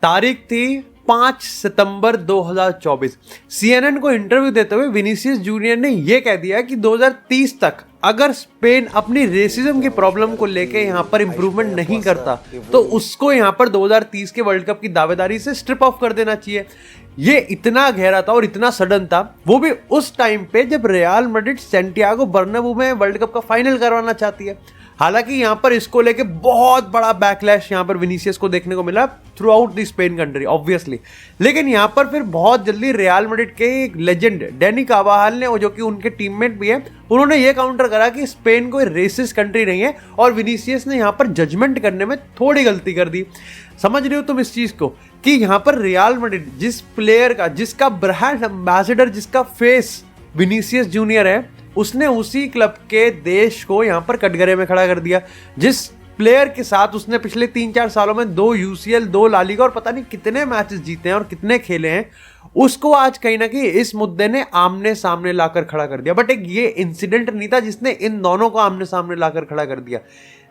तारीख थी 5 सितंबर 2024। CNN को इंटरव्यू देते हुए विनीसियस जूनियर ने यह कह दिया कि 2030 तक अगर स्पेन अपनी रेसिज्म की प्रॉब्लम को लेके यहाँ पर इंप्रूवमेंट नहीं करता तो उसको यहाँ पर 2030 के वर्ल्ड कप की दावेदारी से स्ट्रिप ऑफ कर देना चाहिए। ये इतना गहरा था और इतना सडन था, वो भी उस टाइम पे जब रियल मैड्रिड सैंटियागो बर्नाब्यू में वर्ल्ड कप का फाइनल करवाना चाहती है। हालांकि यहाँ पर इसको लेके बहुत बड़ा बैकलैश यहाँ पर विनीसियस को देखने को मिला through out the Spain country obviously, लेकिन यहाँ पर फिर बहुत जल्दी रियल मैड्रिड के एक लेजेंड डैनी कार्वाहाल ने, जो कि उनके टीममेट भी है, उन्होंने ये काउंटर करा कि स्पेन कोई रेसिस्ट कंट्री नहीं है और विनीसियस ने यहाँ पर जजमेंट करने में थोड़ी गलती कर दी। समझ रहे हो तुम इस चीज को कि यहाँ पर रियल मैड्रिड जिस प्लेयर का, जिसका ब्रांड एम्बेसडर, जिसका फेस विनीसियस जूनियर है, उसने उसी क्लब के देश को यहाँ पर कटघरे में खड़ा कर दिया। जिस प्लेयर के साथ उसने पिछले 3-4 सालों में 2 UCL, 2 ला लीगा और पता नहीं कितने मैचेस जीते हैं और कितने खेले हैं, उसको आज कहीं ना कहीं इस मुद्दे ने आमने सामने लाकर खड़ा कर दिया। बट एक ये इंसिडेंट नहीं था जिसने इन दोनों को आमने सामने लाकर खड़ा कर दिया।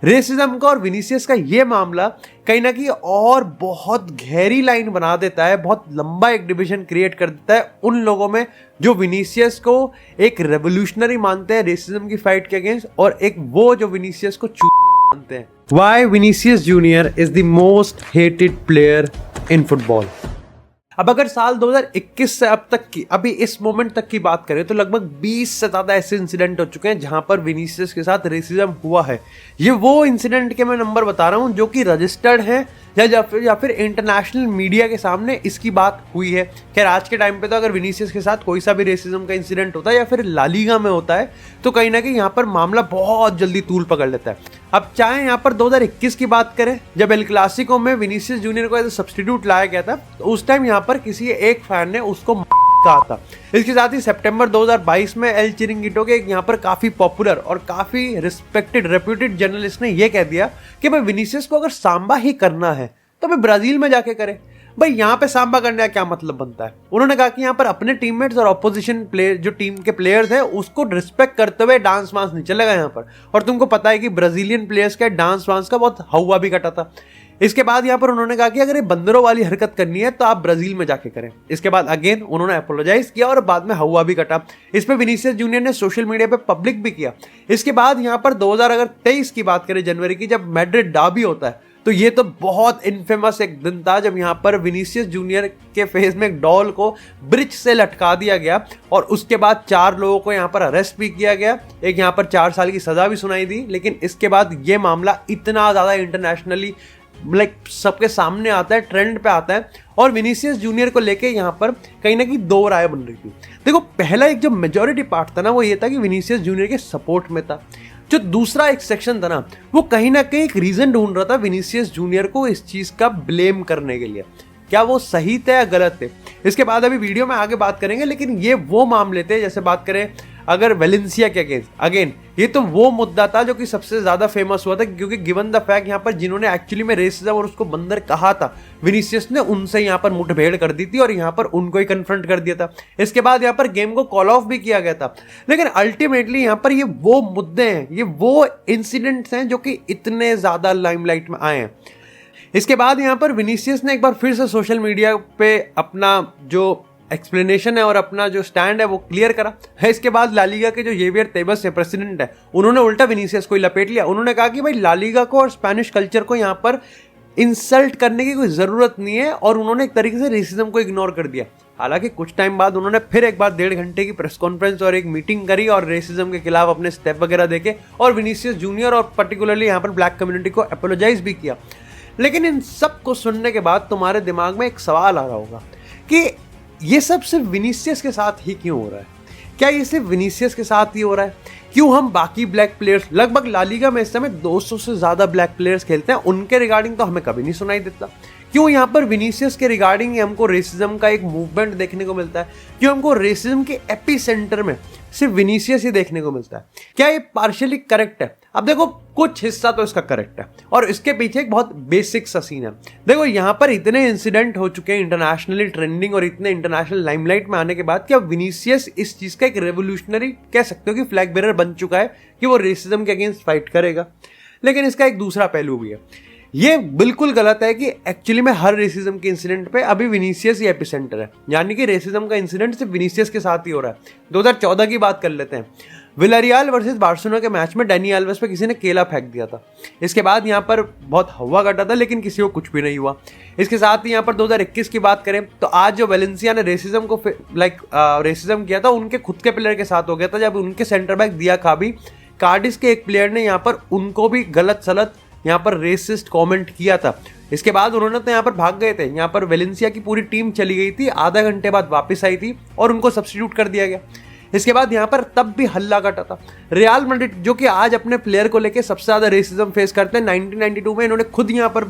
रेसिज्म का और विनीसियस का ये मामला कहीं ना कहीं और बहुत गहरी लाइन बना देता है, बहुत लंबा एक डिवीजन क्रिएट कर देता है उन लोगों में जो विनीसियस को एक रेवोल्यूशनरी मानते हैं रेसिज्म की फाइट के अगेंस्ट, और एक वो जो विनीसियस को मानते हैं। Why Vinicius Junior is the most hated player in football? अब अगर साल 2021 से अब तक की, अभी इस मोमेंट तक की बात करें तो लगभग 20 से ज्यादा ऐसे इंसिडेंट हो चुके हैं जहां पर विनीसियस के साथ रेसिज्म हुआ है। ये वो इंसिडेंट के मैं नंबर बता रहा हूं जो कि रजिस्टर्ड है या फिर इंटरनेशनल मीडिया के सामने इसकी बात हुई है। खैर आज के टाइम पे तो अगर विनीसियस के साथ कोई सा भी रेसिज्म का इंसिडेंट होता है या फिर ला लीगा में होता है तो कहीं ना कहीं यहाँ पर मामला बहुत जल्दी तूल पकड़ लेता है। अब चाहे यहाँ पर 2021 की बात करें जब एल क्लासिको में विनीसियस जूनियर को एज ए सब्स्टिट्यूट लाया गया था, तो उस टाइम यहाँ पर किसी एक फैन ने उसको कहा था। इसके साथ ही सितंबर 2022 में एल चिरिंगिटो के यहाँ पर काफी पॉपुलर और काफी रिस्पेक्टेड रेप्यूटेड जर्नलिस्ट ने यह कह दिया कि भाई विनीसियस को अगर सांबा ही करना है तो भाई ब्राजील में जाके करे। भाई यहाँ पे सांबा करने का क्या मतलब बनता है? उन्होंने कहा कि यहाँ पर अपने टीममेट्स और ऑपोजिशन प्लेयर जो टीम के प्लेयर्स हैं उसको रिस्पेक्ट करते हुए डांस वांस नहीं चलेगा यहाँ पर। और तुमको पता है कि ब्राजीलियन प्लेयर्स का डांस वांस का बहुत हवा भी कटा था। इसके बाद यहाँ पर उन्होंने कहा कि अगर ये बंदरों वाली हरकत करनी है तो आप ब्राजील में जाके करें। इसके बाद अगेन उन्होंने अपोलोजाइज किया और बाद में हवा भी कटा। इस पे विनीसियस जूनियर ने सोशल मीडिया पे पब्लिक भी किया। इसके बाद यहाँ पर 2023 की बात करें जनवरी की, जब मैड्रिड डर्बी होता है, तो ये तो बहुत इनफेमस एक दिन था जब यहाँ पर विनीसियस जूनियर के फेस में एक डॉल को ब्रिज से लटका दिया गया और उसके बाद 4 लोगों को यहाँ पर अरेस्ट भी किया गया। एक यहाँ पर 4 साल की सजा भी सुनाई दी। लेकिन इसके बाद ये मामला इतना ज्यादा इंटरनेशनली सबके सामने आता है, ट्रेंड पे आता है और विनीसियस जूनियर को लेके यहाँ पर कहीं ना कहीं 2 राय बन रही थी। देखो पहला एक जो मेजॉरिटी पार्ट था ना वो ये था कि विनीसियस जूनियर के सपोर्ट में था। जो दूसरा एक सेक्शन था ना वो कहीं ना कहीं एक रीजन ढूंढ रहा था विनीसियस जूनियर को इस चीज का ब्लेम करने के लिए। क्या वो सही थे या गलत थे, इसके बाद अभी वीडियो में आगे बात करेंगे। लेकिन ये वो मामले थे, जैसे बात करें अगर वेलेंसिया के अगेंस्ट, अगेन ये तो वो मुद्दा था जो कि सबसे ज्यादा फेमस हुआ था क्योंकि गिवन द फैक्ट यहाँ पर जिन्होंने एक्चुअली में रेसिज्म और उसको बंदर कहा था विनीसियस ने उनसे यहाँ पर मुठभेड़ कर दी थी और यहाँ पर उनको ही कन्फ्रंट कर दिया था। इसके बाद यहाँ पर गेम को कॉल ऑफ भी किया गया था। लेकिन अल्टीमेटली यहाँ पर ये वो मुद्दे हैं, ये वो इंसिडेंट्स हैं जो कि इतने ज्यादा लाइमलाइट में आए हैं। इसके बाद यहाँ पर विनीसियस ने एक बार फिर से सोशल मीडिया पे अपना जो एक्सप्लेनेशन है और अपना जो स्टैंड है वो क्लियर करा है। इसके बाद ला लीगा के जो जेवियर तेबस है, प्रेसिडेंट है, उन्होंने उल्टा विनीसियस को लपेट लिया। उन्होंने कहा कि भाई ला लीगा को और स्पेनिश कल्चर को यहाँ पर इंसल्ट करने की कोई जरूरत नहीं है और उन्होंने एक तरीके से रेसिज्म को इग्नोर कर दिया। हालांकि कुछ टाइम बाद उन्होंने फिर एक बार 1.5 घंटे की प्रेस कॉन्फ्रेंस और एक मीटिंग करी और रेसिज्म के खिलाफ अपने स्टेप वगैरह देखे और विनीसियस जूनियर और पर्टिकुलरली यहाँ पर ब्लैक कम्युनिटी को अपोलोजाइज भी किया। लेकिन इन सब को सुनने के बाद तुम्हारे दिमाग में एक सवाल आ रहा होगा कि ये सब सिर्फ विनीसियस के साथ ही क्यों हो रहा है? क्या ये सिर्फ विनीसियस के साथ ही हो रहा है? क्यों हम बाकी ब्लैक प्लेयर्स, लगभग ला लीगा में इस समय 200 से ज्यादा ब्लैक प्लेयर्स खेलते हैं, उनके रिगार्डिंग तो हमें कभी नहीं सुनाई देता? क्यों यहाँ पर विनीसियस के रिगार्डिंग हमको रेसिज्म का एक मूवमेंट देखने को मिलता है? क्यों हमको रेसिज्म के एपी सेंटर में सिर्फ विनीसियस ही देखने को मिलता है? क्या ये पार्शियली करेक्ट है? अब देखो कुछ हिस्सा तो इसका करेक्ट है और इसके पीछे एक बहुत बेसिक सा सीन है। देखो यहाँ पर इतने इंसिडेंट हो चुके हैं इंटरनेशनली ट्रेंडिंग और इतने इंटरनेशनल लाइमलाइट में आने के बाद क्या विनीसियस इस चीज का एक रेवोल्यूशनरी कह सकते हो कि फ्लैग बेरर बन चुका है कि वो रेसिज्म के अगेंस्ट फाइट करेगा? लेकिन इसका एक दूसरा पहलू भी है। ये बिल्कुल गलत है कि एक्चुअली में हर रेसिज्म के इंसिडेंट पे अभी विनीसियस ही एपिसेंटर है, यानी कि रेसिज्म का इंसिडेंट सिर्फ विनीसियस के साथ ही हो रहा है। 2014 की बात कर लेते हैं। विलारियल वर्सेस बार्सिलोना के मैच में डैनी एल्वेस पे किसी ने केला फेंक दिया था। इसके बाद यहाँ पर बहुत हवा कटा था, लेकिन किसी को कुछ भी नहीं हुआ। इसके साथ ही यहाँ पर 2021 की बात करें तो आज जो वेलेंसिया ने रेसिज्म को रेसिज्म किया था उनके खुद के प्लेयर के साथ हो गया था, जब उनके सेंटर बैक दिया खाबी कार्डिस के एक प्लेयर ने यहाँ पर उनको भी गलत सलत यहाँ पर रेसिस्ट कमेंट किया था। इसके बाद उन्होंने तो यहाँ पर भाग गए थे। यहाँ पर वेलेंसिया की पूरी टीम चली गई थी, आधा घंटे बाद वापस आई थी और उनको सब्स्टिट्यूट कर दिया गया। इसके बाद यहाँ पर तब भी हल्ला कटा था। रियल मैड्रिड जो कि आज अपने प्लेयर को लेके सबसे ज्यादा रेसिज्म फेस करते हैं, 1992 में इन्होंने खुद यहाँ पर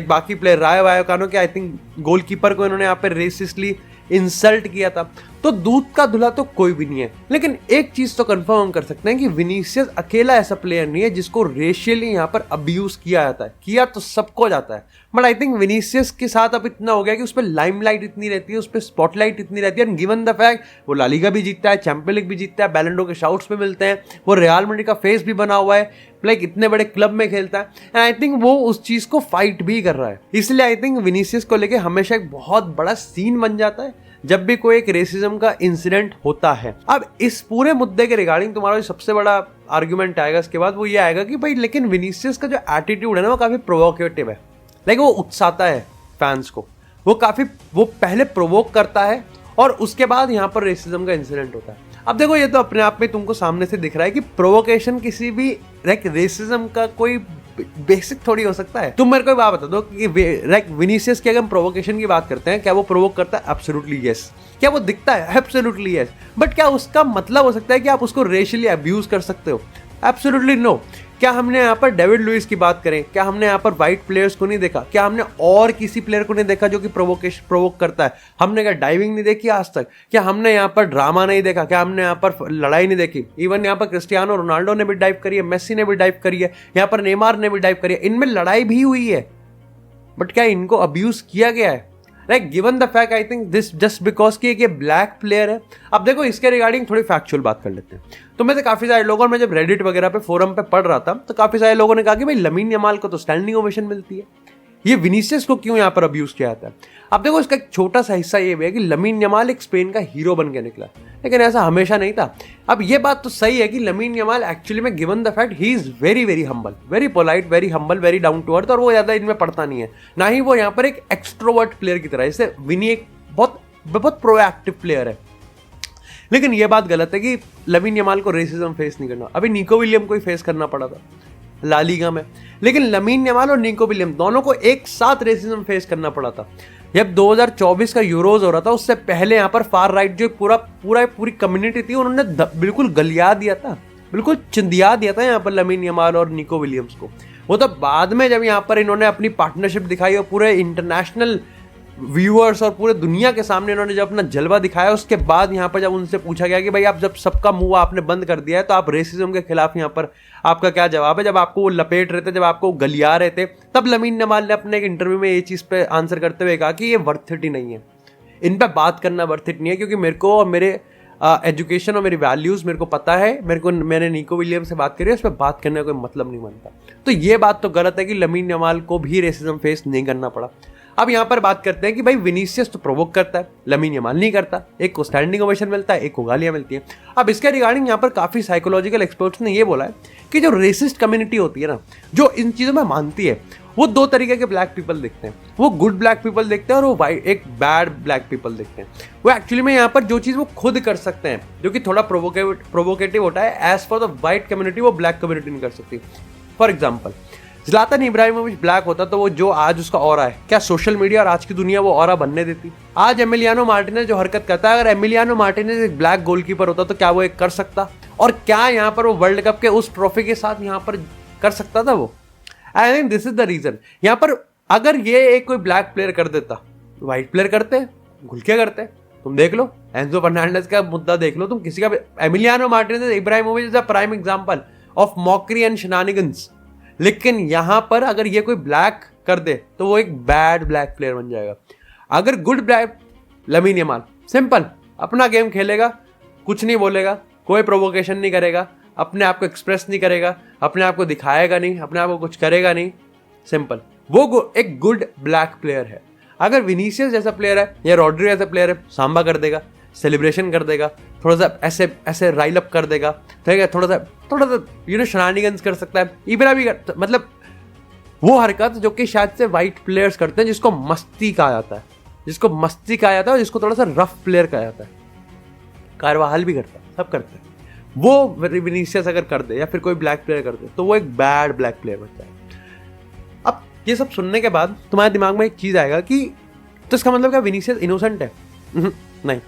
बाकी प्लेयर राय वायोकानो के आई थिंक गोलकीपर को इन्होंने यहाँ पर रेसिस्टली इंसल्ट किया था। तो दूध का धुला तो कोई भी नहीं है, लेकिन एक चीज तो कंफर्म हम कर सकते हैं कि विनीसियस अकेला ऐसा प्लेयर नहीं है जिसको रेशियली यहाँ पर अब्यूज किया जाता है। किया तो सबको जाता है, बट आई थिंक विनीसियस के साथ अब इतना हो गया कि उस पर लाइमलाइट इतनी रहती है, उस पर स्पॉटलाइट इतनी रहती है। एंड गिवन द फैक्ट वो ला लीगा भी जीतता है, चैंपियन लीग भी जीतता है, बैलन डोर के शाउट्स पे मिलते हैं, वो रियल मैड्रिड का फेस भी बना हुआ है, इतने बड़े क्लब में खेलता है। एंड आई थिंक वो उस चीज को फाइट भी कर रहा है। इसलिए आई थिंक विनीसियस को लेके हमेशा एक बहुत बड़ा सीन बन जाता है जब भी कोई एक रेसिज्म का इंसिडेंट होता है। अब इस पूरे मुद्दे के रिगार्डिंग तुम्हारा जो सबसे बड़ा आर्गुमेंट आएगा इसके बाद वो ये आएगा कि भाई लेकिन विनीसियस का जो एटीट्यूड है ना वो काफी प्रोवोकेटिव है। वो उकसाता है फैंस को, वो पहले प्रोवोक करता है और उसके बाद यहाँ पर रेसिज्म का इंसिडेंट होता है। अब देखो ये तो अपने आप में तुमको सामने से दिख रहा है कि प्रोवोकेशन किसी भी रेसिज्म का कोई बेसिक थोड़ी हो सकता है। तुम मेरे को बात बता दो कि विनीसियस की अगर हम प्रोवोकेशन की बात करते हैं, क्या वो प्रोवोक करता है? Absolutely yes. क्या वो दिखता है? Absolutely yes. बट क्या उसका मतलब हो सकता है कि आप उसको रेशियली अब्यूज कर सकते हो? Absolutely no. क्या हमने यहाँ पर डेविड लुइस की बात करें, क्या हमने यहाँ पर वाइट प्लेयर्स को नहीं देखा? क्या हमने और किसी प्लेयर को नहीं देखा जो कि प्रोवोक करता है? हमने क्या डाइविंग नहीं देखी आज तक? क्या हमने यहाँ पर ड्रामा नहीं देखा? क्या हमने यहाँ पर लड़ाई नहीं देखी? इवन यहाँ पर क्रिस्टियानो रोनाल्डो ने भी डाइव करी है, मेसी ने भी डाइव करी है, यहाँ पर नेमार ने भी डाइव करी है। इनमें लड़ाई भी हुई है, बट क्या इनको अब्यूज किया गया है? Given the fact I think this just because कि ये ब्लैक प्लेयर है। अब देखो इसके रिगार्डिंग थोड़ी फैक्चुअल बात कर लेते हैं। तो मैं काफी सारे लोगों, मैं जब रेडिट वगैरह पे फोरम पे पढ़ रहा था तो काफी सारे लोगों ने कहा कि भाई लमीन यमाल को तो स्टैंडिंग ओवेशन मिलती है, ये विनीसियस को क्यों यहाँ पर अब्यूज किया जाता है? अब देखो इसका एक छोटा सा हिस्सा ये भी है कि लमीन यमाल एक स्पेन का हीरो बन के निकला, लेकिन ऐसा हमेशा नहीं था। अब ये बात तो सही है कि लमीन यमाल एक्चुअली में given the fact he is very very humble, very polite, very humble, very down to earth, और वो ज्यादा इनमें पड़ता नहीं है, ना ही वो यहाँ पर एक एक्सट्रोवर्ट प्लेयर की तरह। जैसे विनी एक बहुत प्रोएक्टिव प्लेयर है। लेकिन ये बात गलत है कि लमीन यमाल को रेसिज्म फेस नहीं करना। अभी निको विलियम को ही फेस करना पड़ा था ला लीगा में, लेकिन लमीन यमाल और निको विलियम दोनों को एक साथ रेसिज्म फेस करना पड़ा था। जब 2024 का यूरोज हो रहा था उससे पहले यहाँ पर फार राइट जो पूरी कम्युनिटी थी उन्होंने बिल्कुल गलिया दिया था, बिल्कुल चिंदिया दिया था यहाँ पर लमीन यमाल और निको विलियम्स को। वो तो बाद में जब यहाँ पर इन्होंने अपनी पार्टनरशिप दिखाई और पूरे इंटरनेशनल व्यूअर्स और पूरे दुनिया के सामने इन्होंने जब अपना जलवा दिखाया, उसके बाद यहाँ पर जब उनसे पूछा गया कि भाई आप जब सबका मुंह आपने बंद कर दिया है तो आप रेसिज्म के खिलाफ यहाँ पर आपका क्या जवाब है? जब आपको वो लपेट रहे थे, जब आपको गलिया रहे थे, तब लमीन यमाल ने अपने एक इंटरव्यू में ये चीज़ पे आंसर करते हुए कहा कि ये वर्थ इट ही नहीं है, इन पर बात करना वर्थ इट नहीं है, क्योंकि मेरे को और मेरे एजुकेशन और मेरी वैल्यूज़ मेरे को पता है, मैंने निको विलियम से बात करी है, उस पर बात करने का कोई मतलब नहीं बनता। तो ये बात तो गलत है कि लमीन यमाल को भी रेसिज्म फेस नहीं करना पड़ा। अब यहाँ पर बात करते हैं कि भाई विनीसियस तो प्रोवोक करता है, लमीन यमाल नहीं करता, एक को स्टैंडिंग ओवेशन मिलता है, एक को गालियां मिलती हैं। अब इसके रिगार्डिंग यहाँ पर काफी साइकोलॉजिकल एक्सपर्ट्स ने ये बोला है कि जो रेसिस्ट कम्युनिटी होती है ना, जो इन चीजों में मानती है, वो दो तरीके के ब्लैक पीपल देखते हैं। वो गुड ब्लैक पीपल देखते हैं और वो एक बैड ब्लैक पीपल देखते हैं। वो एक्चुअली में यहाँ पर जो चीज वो खुद कर सकते हैं, जो कि थोड़ा प्रोवोकेटिव होता है, as for the white community वो ब्लैक कम्युनिटी नहीं कर सकती। For example Zlatan Ibrahimovic black होता तो वो जो आज उसका ऑरा है, क्या सोशल मीडिया और आज की दुनिया वो ऑरा बनने देती? आज एमिलियानो मार्टिनेज जो हरकत करता है, अगर एमिलियानो मार्टिनेज एक ब्लैक गोलकीपर होता तो क्या वो एक कर सकता? और क्या यहाँ पर वो वर्ल्ड कप के उस ट्रॉफी के साथ यहाँ पर कर सकता था वो? I think this is the reason. यहाँ पर अगर ये एक कोई ब्लैक प्लेयर कर देता, व्हाइट प्लेयर करते, घुल के करते। तुम देख लो एंजो फर्नांडिस का मुद्दा देख लो, तुम किसी का भी। Emiliano Martinez Ibrahimovic is a prime example of mockery and shenanigans. लेकिन यहां पर अगर ये कोई ब्लैक कर दे तो वो एक बैड ब्लैक प्लेयर बन जाएगा। अगर good black, lamin Yamal simple अपना गेम खेलेगा, कुछ नहीं बोलेगा, कोई प्रोवोकेशन नहीं करेगा, अपने आप को एक्सप्रेस नहीं करेगा, अपने आप को दिखाएगा नहीं, अपने आप को कुछ करेगा नहीं। सिंपल, वो एक गुड ब्लैक प्लेयर है। अगर विनीसियस जैसा प्लेयर है या रॉड्री जैसा प्लेयर है, सांबा कर देगा, सेलिब्रेशन कर देगा, थोड़ा सा ऐसे ऐसे राइल अप कर देगा, ठीक है, थोड़ा सा शनानिगन्स कर सकता है, इबरा भी मतलब वो हरकत जो कि शायद से वाइट प्लेयर्स करते हैं, जिसको मस्ती कहा जाता है, और जिसको थोड़ा सा रफ प्लेयर कहा जाता है। कारवाहल भी करता है, सब करते हैं। वो विनीसियस अगर कर दे या फिर कोई ब्लैक प्लेयर कर दे तो वो एक बैड ब्लैक प्लेयर बनता है। अब ये सब सुनने के बाद तुम्हारे दिमाग में एक चीज आएगा कि तो इसका मतलब क्या विनीसियस इनोसेंट है? नहीं,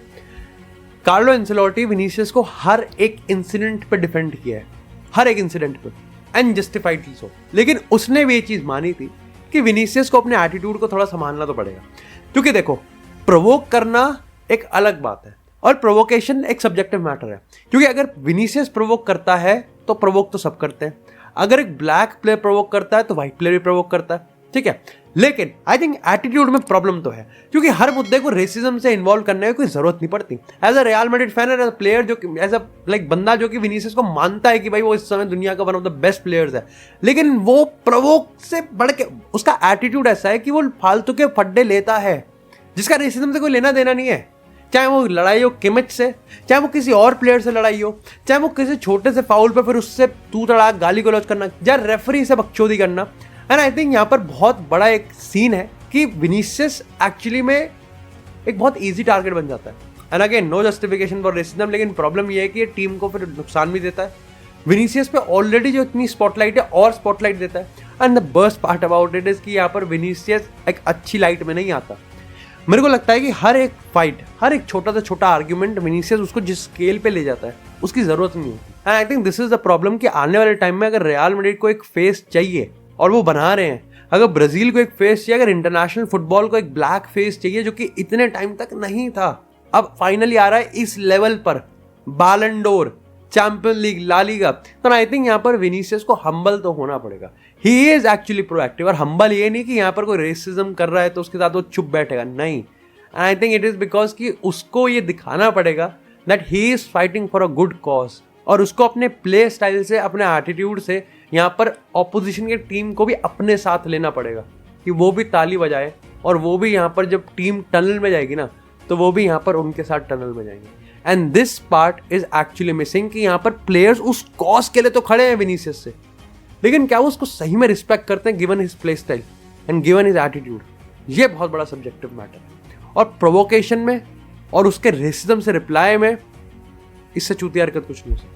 कार्लो एंसेलोटी विनीसियस को हर एक इंसिडेंट पे डिफेंड किया है, हर एक इंसिडेंट पे, एंड जस्टिफाइडली सो। लेकिन उसने भी ये चीज मानी थी कि विनीसियस को अपने एटीट्यूड को थोड़ा संभालना तो पड़ेगा, क्योंकि देखो प्रोवोक करना एक अलग बात है और प्रोवोकेशन एक सब्जेक्टिव मैटर है। क्योंकि अगर विनीसियस प्रोवोक करता है तो प्रोवोक तो सब करते हैं, अगर एक ब्लैक प्लेयर प्रोवोक करता है तो व्हाइट प्लेयर भी प्रोवोक करता है, ठीक है। लेकिन आई थिंक एटीट्यूड में प्रॉब्लम तो है, क्योंकि हर मुद्दे को रेसिज्म से इन्वॉल्व करने की कोई जरूरत नहीं पड़ती। As a Real Madrid fan, as a player, जो एज अ लाइक बंदा जो कि विनीसियस को मानता है कि भाई वो इस समय दुनिया का one of the best players है, लेकिन वो प्रोवोक से बढ़ के उसका एटीट्यूड ऐसा है कि वो फालतू के फड्डे लेता है जिसका रेसिज्म से कोई लेना देना नहीं है। चाहे वो लड़ाई हो किमिच से, चाहे वो किसी और प्लेयर से लड़ाई हो, चाहे वो किसी छोटे से फाउल पे फिर उससे तू तड़ाक गाली गलौज करना या रेफरी से बकचोदी करना। एंड आई थिंक यहाँ पर बहुत बड़ा एक सीन है कि विनीसियस एक्चुअली में एक बहुत इजी टारगेट बन जाता है। And again no justification for racism, लेकिन प्रॉब्लम ये है कि ये टीम को फिर नुकसान भी देता है। विनीसियस पे ऑलरेडी जो इतनी स्पॉटलाइट है और स्पॉटलाइट देता है। And the worst part about it is कि यहाँ पर विनीसियस एक अच्छी लाइट में नहीं आता। मेरे को लगता है कि हर एक फाइट, हर एक छोटा से छोटा आर्ग्यूमेंट विनीसियस उसको जिस स्केल पे ले जाता है उसकी जरूरत नहीं होती। And I think this is the problem कि आने वाले टाइम में अगर रियल मैड्रिड को एक फेस चाहिए और वो बना रहे हैं, अगर ब्राजील को एक फेस चाहिए, अगर इंटरनेशनल फुटबॉल को एक ब्लैक फेस चाहिए जो कि इतने टाइम तक नहीं था, अब फाइनली आ रहा है इस लेवल पर, Ballon d'Or, Champions League, La Liga, तो आई थिंक यहाँ पर विनीसियस को हम्बल तो होना पड़ेगा। ही इज एक्चुअली प्रोएक्टिव, और हम्बल ये नहीं कि यहाँ पर कोई रेसिज्म कर रहा है तो उसके साथ वो चुप बैठेगा, नहीं। And I think it is because कि उसको ये दिखाना पड़ेगा that he is fighting for a good cause, और उसको अपने प्ले स्टाइल से, अपने एटीट्यूड से यहाँ पर ऑपोजिशन की टीम को भी अपने साथ लेना पड़ेगा कि वो भी ताली बजाए, और वो भी यहाँ पर जब टीम टनल में जाएगी ना तो वो भी यहाँ पर उनके साथ टनल में जाएंगे। And this part is actually missing कि यहाँ पर प्लेयर्स उस कॉज के लिए तो खड़े हैं विनीसियस से, लेकिन क्या वो उसको सही में रिस्पेक्ट करते हैं given his play style and given his attitude? ये बहुत बड़ा सब्जेक्टिव मैटर है। और प्रोवोकेशन में और उसके रेसिज्म से रिप्लाई में इससे चूतिया हरकत कुछ नहीं हो सकती।